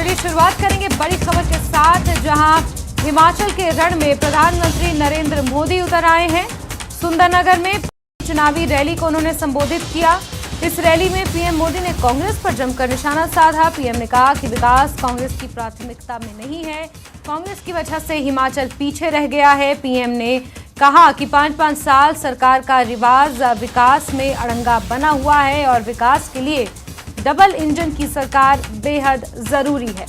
चलिए शुरुआत करेंगे बड़ी खबर के साथ, जहां हिमाचल के रण में प्रधानमंत्री नरेंद्र मोदी उतर आए हैं। सुंदरनगर में चुनावी रैली को उन्होंने संबोधित किया। इस रैली में पीएम मोदी ने कांग्रेस पर जमकर निशाना साधा। पीएम ने कहा कि विकास कांग्रेस की प्राथमिकता में नहीं है, कांग्रेस की वजह से हिमाचल पीछे रह गया है। पीएम ने कहा कि 5-5 साल सरकार का रिवाज विकास में अड़ंगा बना हुआ है और विकास के लिए डबल इंजन की सरकार बेहद जरूरी है।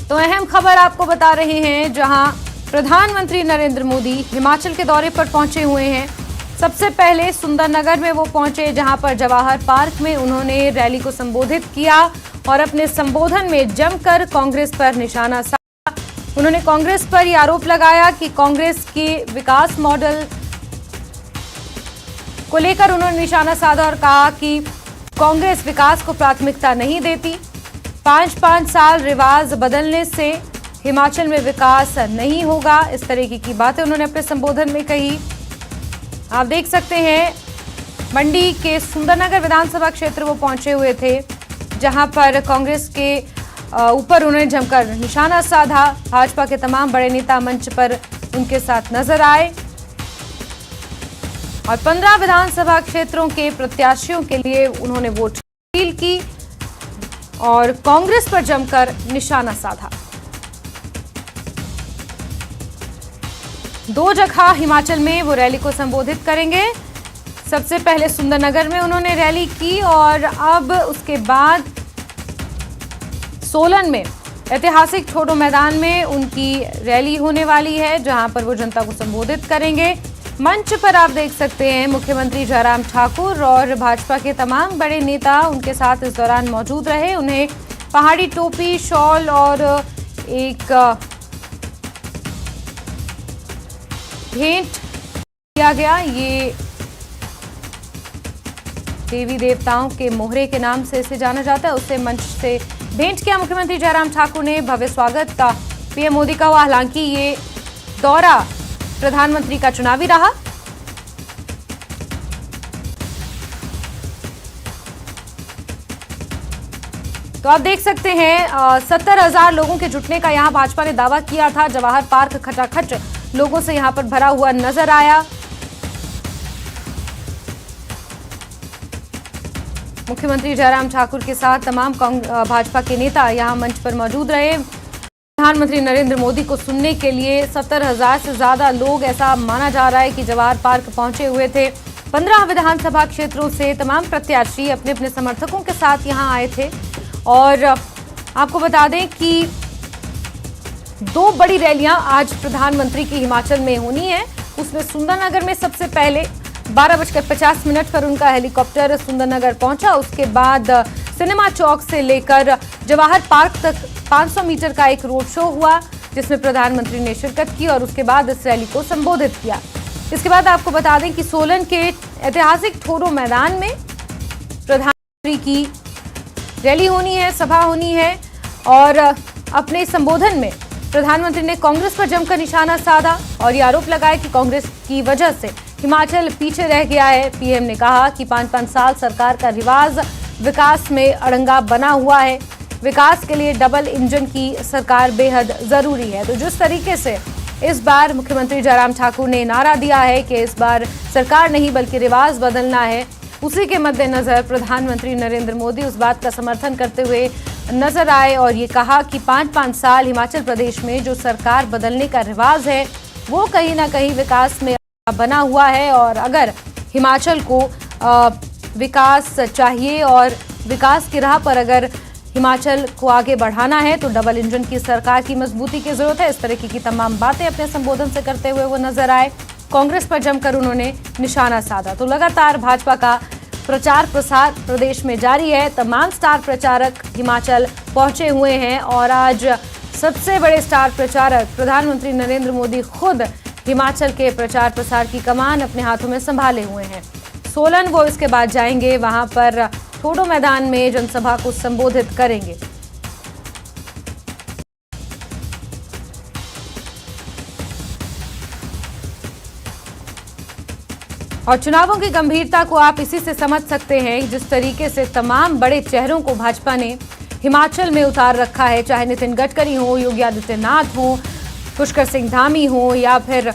तो अहम खबर आपको बता रहे हैं, जहां प्रधानमंत्री नरेंद्र मोदी हिमाचल के दौरे पर पहुंचे हुए हैं। सबसे पहले सुंदरनगर में वो पहुंचे, जहां पर जवाहर पार्क में उन्होंने रैली को संबोधित किया और अपने संबोधन में जमकर कांग्रेस पर निशाना साधा। उन्होंने कांग्रेस पर यह आरोप लगाया कि कांग्रेस के विकास मॉडल को लेकर उन्होंने निशाना साधा और कहा कि कांग्रेस विकास को प्राथमिकता नहीं देती। 5-5 साल रिवाज बदलने से हिमाचल में विकास नहीं होगा। इस तरीके की बातें उन्होंने अपने संबोधन में कही। आप देख सकते हैं, मंडी के सुंदरनगर विधानसभा क्षेत्र वो पहुंचे हुए थे, जहां पर कांग्रेस के ऊपर उन्होंने जमकर निशाना साधा। भाजपा के तमाम बड़े नेता मंच पर उनके साथ नजर आए और 15 विधानसभा क्षेत्रों के प्रत्याशियों के लिए उन्होंने वोट अपील की और कांग्रेस पर जमकर निशाना साधा। 2 जगह हिमाचल में वो रैली को संबोधित करेंगे। सबसे पहले सुंदरनगर में उन्होंने रैली की और अब उसके बाद सोलन में ऐतिहासिक ठोडो मैदान में उनकी रैली होने वाली है, जहां पर वो जनता को संबोधित करेंगे। मंच पर आप देख सकते हैं मुख्यमंत्री जयराम ठाकुर और भाजपा के तमाम बड़े नेता उनके साथ इस दौरान मौजूद रहे। उन्हें पहाड़ी टोपी, शॉल और एक भेंट किया गया। ये देवी देवताओं के मोहरे के नाम से इसे जाना जाता है, उससे मंच से भेंट किया मुख्यमंत्री जयराम ठाकुर ने। भव्य स्वागत पीएम मोदी का हुआ। हालांकि ये दौरा प्रधानमंत्री का चुनावी रहा। तो आप देख सकते हैं 70,000 लोगों के जुटने का यहां भाजपा ने दावा किया था। जवाहर पार्क खचाखच लोगों से यहां पर भरा हुआ नजर आया। मुख्यमंत्री जयराम ठाकुर के साथ तमाम भाजपा के नेता यहां मंच पर मौजूद रहे। प्रधानमंत्री नरेंद्र मोदी को सुनने के लिए 70,000 से ज्यादा लोग, ऐसा माना जा रहा है, कि जवाहर पार्क पहुंचे हुए थे। 15 विधानसभा क्षेत्रों से तमाम प्रत्याशी अपने अपने समर्थकों के साथ यहां आए थे। और आपको बता दें कि 2 बड़ी रैलियां आज प्रधानमंत्री की हिमाचल में होनी है। उसमें सुंदरनगर में सबसे पहले 12:50 पर उनका हेलीकॉप्टर सुंदरनगर पहुंचा। उसके बाद सिनेमा चौक से लेकर जवाहर पार्क तक 500 मीटर का एक रोड शो हुआ, जिसमें प्रधानमंत्री ने शिरकत की और उसके बाद इस रैली को संबोधित किया। इसके बाद आपको बता दें कि सोलन के ऐतिहासिक ठोडो मैदान में प्रधानमंत्री की रैली होनी है, सभा होनी है। और अपने संबोधन में प्रधानमंत्री ने कांग्रेस पर जमकर निशाना साधा और ये आरोप लगाया कि कांग्रेस की वजह से हिमाचल पीछे रह गया है। पीएम ने कहा कि 5-5 साल सरकार का रिवाज विकास में अड़ंगा बना हुआ है, विकास के लिए डबल इंजन की सरकार बेहद जरूरी है। तो जिस तरीके से इस बार मुख्यमंत्री जयराम ठाकुर ने नारा दिया है कि इस बार सरकार नहीं बल्कि रिवाज बदलना है, उसी के मद्देनजर प्रधानमंत्री नरेंद्र मोदी उस बात का समर्थन करते हुए नजर आए और ये कहा कि 5-5 साल हिमाचल प्रदेश में जो सरकार बदलने का रिवाज है वो कहीं ना कहीं विकास में बना हुआ है। और अगर हिमाचल को विकास चाहिए और विकास की राह पर अगर हिमाचल को आगे बढ़ाना है तो डबल इंजन की सरकार की मजबूती की जरूरत है। इस तरीके की तमाम बातें अपने संबोधन से करते हुए वो नजर आए। कांग्रेस पर जमकर उन्होंने निशाना साधा। तो लगातार भाजपा का प्रचार प्रसार प्रदेश में जारी है। तमाम स्टार प्रचारक हिमाचल पहुंचे हुए हैं और आज सबसे बड़े स्टार प्रचारक प्रधानमंत्री नरेंद्र मोदी खुद हिमाचल के प्रचार प्रसार की कमान अपने हाथों में संभाले हुए हैं। सोलन वो इसके बाद जाएंगे, वहां पर ठोडो मैदान में जनसभा को संबोधित करेंगे। और चुनावों की गंभीरता को आप इसी से समझ सकते हैं, जिस तरीके से तमाम बड़े चेहरों को भाजपा ने हिमाचल में उतार रखा है, चाहे नितिन गडकरी हो, योगी आदित्यनाथ हो, पुष्कर सिंह धामी हो या फिर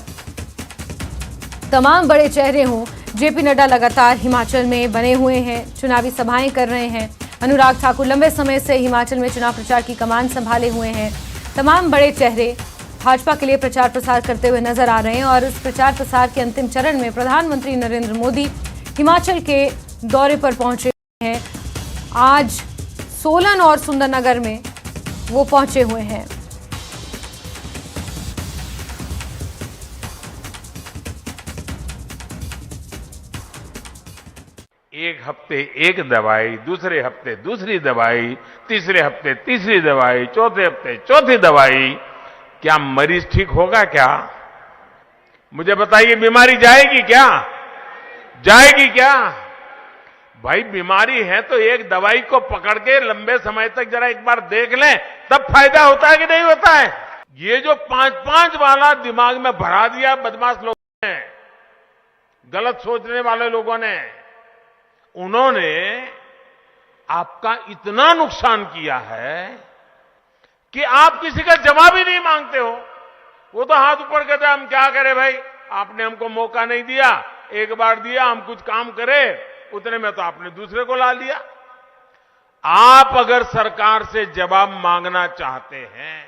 तमाम बड़े चेहरे हों। जेपी नड्डा लगातार हिमाचल में बने हुए हैं, चुनावी सभाएं कर रहे हैं। अनुराग ठाकुर लंबे समय से हिमाचल में चुनाव प्रचार की कमान संभाले हुए हैं। तमाम बड़े चेहरे भाजपा के लिए प्रचार प्रसार करते हुए नजर आ रहे हैं और इस प्रचार प्रसार के अंतिम चरण में प्रधानमंत्री नरेंद्र मोदी हिमाचल के दौरे पर पहुंचे हैं। आज सोलन और सुंदरनगर में वो पहुंचे हुए हैं। एक हफ्ते एक दवाई, दूसरे हफ्ते दूसरी दवाई, तीसरे हफ्ते तीसरी दवाई, चौथे हफ्ते चौथी दवाई। क्या मरीज ठीक होगा क्या? मुझे बताइए, बीमारी जाएगी क्या? जाएगी क्या? भाई बीमारी है तो एक दवाई को पकड़ के लंबे समय तक जरा एक बार देख लें, तब फायदा होता है कि नहीं होता है। ये जो 5-5 वाला दिमाग में भरा दिया बदमाश लोगों ने, गलत सोचने वाले लोगों ने, उन्होंने आपका इतना नुकसान किया है कि आप किसी का जवाब ही नहीं मांगते हो। वो तो हाथ ऊपर कहते हम क्या करें भाई, आपने हमको मौका नहीं दिया, एक बार दिया, हम कुछ काम करें, उतने में तो आपने दूसरे को ला लिया। आप अगर सरकार से जवाब मांगना चाहते हैं,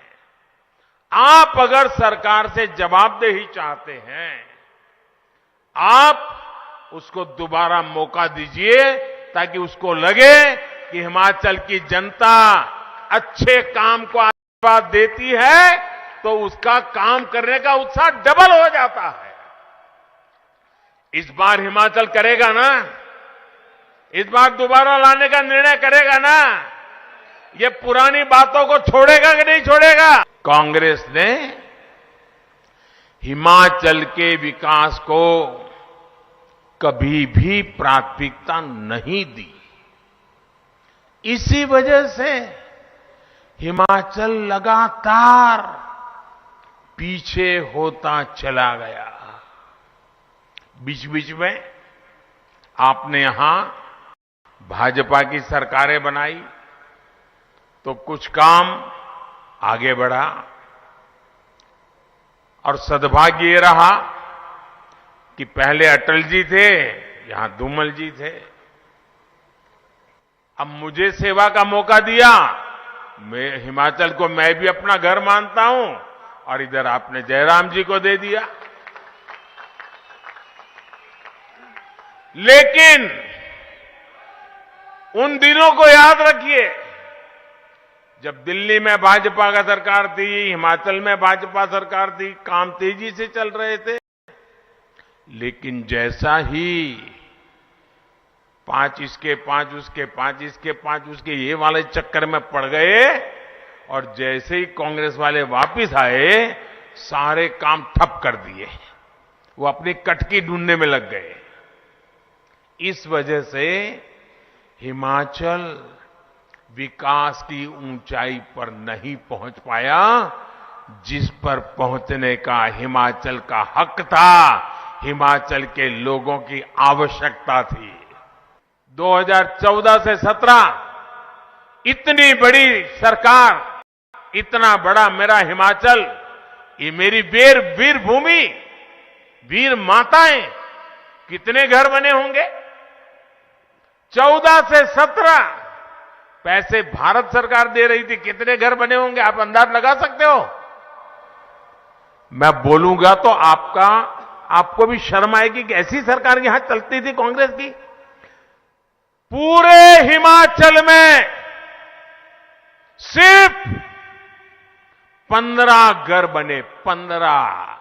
आप अगर सरकार से जवाबदेही चाहते हैं, आप उसको दोबारा मौका दीजिए ताकि उसको लगे कि हिमाचल की जनता अच्छे काम को आशीर्वाद देती है तो उसका काम करने का उत्साह डबल हो जाता है। इस बार हिमाचल करेगा ना? इस बार दोबारा लाने का निर्णय करेगा ना? ये पुरानी बातों को छोड़ेगा कि नहीं छोड़ेगा? कांग्रेस ने हिमाचल के विकास को कभी भी प्राथमिकता नहीं दी। इसी वजह से हिमाचल लगातार पीछे होता चला गया। बीच बीच में आपने यहां भाजपा की सरकारें बनाई तो कुछ काम आगे बढ़ा, और सद्भाग्य ये रहा कि पहले अटल जी थे, यहां धूमल जी थे। अब मुझे सेवा का मौका दिया, मैं हिमाचल को मैं भी अपना घर मानता हूं, और इधर आपने जयराम जी को दे दिया। लेकिन उन दिनों को याद रखिए जब दिल्ली में भाजपा का सरकार थी, हिमाचल में भाजपा सरकार थी, काम तेजी से चल रहे थे। लेकिन जैसा ही 5 इसके 5 उसके 5 इसके 5 उसके ये वाले चक्कर में पड़ गए, और जैसे ही कांग्रेस वाले वापस आए, सारे काम ठप कर दिए। वो अपनी कटकी ढूंढने में लग गए। इस वजह से हिमाचल विकास की ऊंचाई पर नहीं पहुंच पाया, जिस पर पहुंचने का हिमाचल का हक था, हिमाचल के लोगों की आवश्यकता थी। 2014 से 17 इतनी बड़ी सरकार, इतना बड़ा मेरा हिमाचल, ये मेरी वीर भूमि, वीर माताएं, कितने घर बने होंगे? 14 से 17 पैसे भारत सरकार दे रही थी, कितने घर बने होंगे? आप अंदाज लगा सकते हो? मैं बोलूंगा तो आपको भी शर्म आएगी कि ऐसी सरकार यहां चलती थी कांग्रेस की। पूरे हिमाचल में सिर्फ 15 घर बने, 15।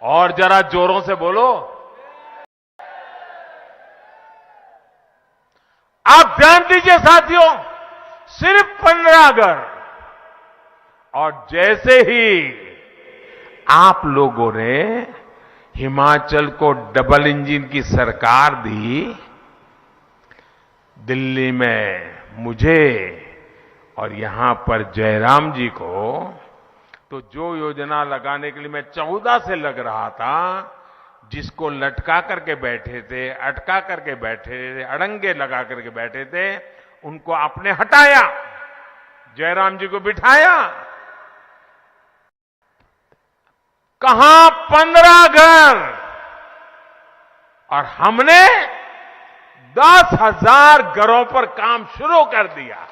और जरा जोरों से बोलो। आप ध्यान दीजिए साथियों, सिर्फ 15 घर। और जैसे ही आप लोगों ने हिमाचल को डबल इंजन की सरकार दी, दिल्ली में मुझे और यहां पर जयराम जी को, तो जो योजना लगाने के लिए मैं 14 से लग रहा था, जिसको लटका करके बैठे थे, अटका करके बैठे थे, अड़ंगे लगा करके बैठे थे, उनको आपने हटाया, जयराम जी को बिठाया। कहां 15 घर और हमने 10,000 घरों पर काम शुरू कर दिया।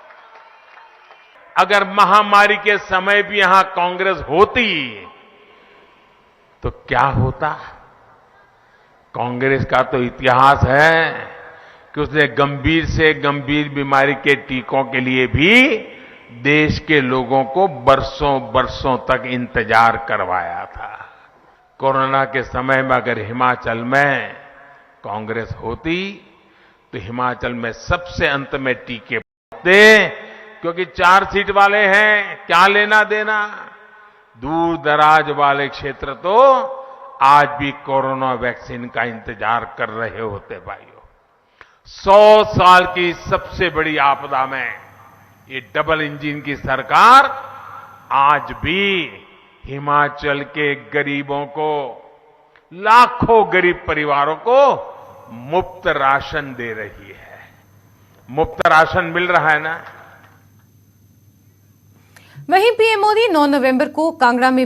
अगर महामारी के समय भी यहां कांग्रेस होती तो क्या होता? कांग्रेस का तो इतिहास है कि उसने गंभीर से गंभीर बीमारी के टीकों के लिए भी देश के लोगों को बरसों बरसों तक इंतजार करवाया था। कोरोना के समय में अगर हिमाचल में कांग्रेस होती तो हिमाचल में सबसे अंत में टीके पड़ते, क्योंकि 4 सीट वाले हैं, क्या लेना देना। दूर दराज वाले क्षेत्र तो आज भी कोरोना वैक्सीन का इंतजार कर रहे होते भाइयों। 100 साल की सबसे बड़ी आपदा में ये डबल इंजन की सरकार आज भी हिमाचल के गरीबों को, लाखों गरीब परिवारों को मुफ्त राशन दे रही है। मुफ्त राशन मिल रहा है ना। वहीं पीएम मोदी 9 नवंबर को कांगड़ा में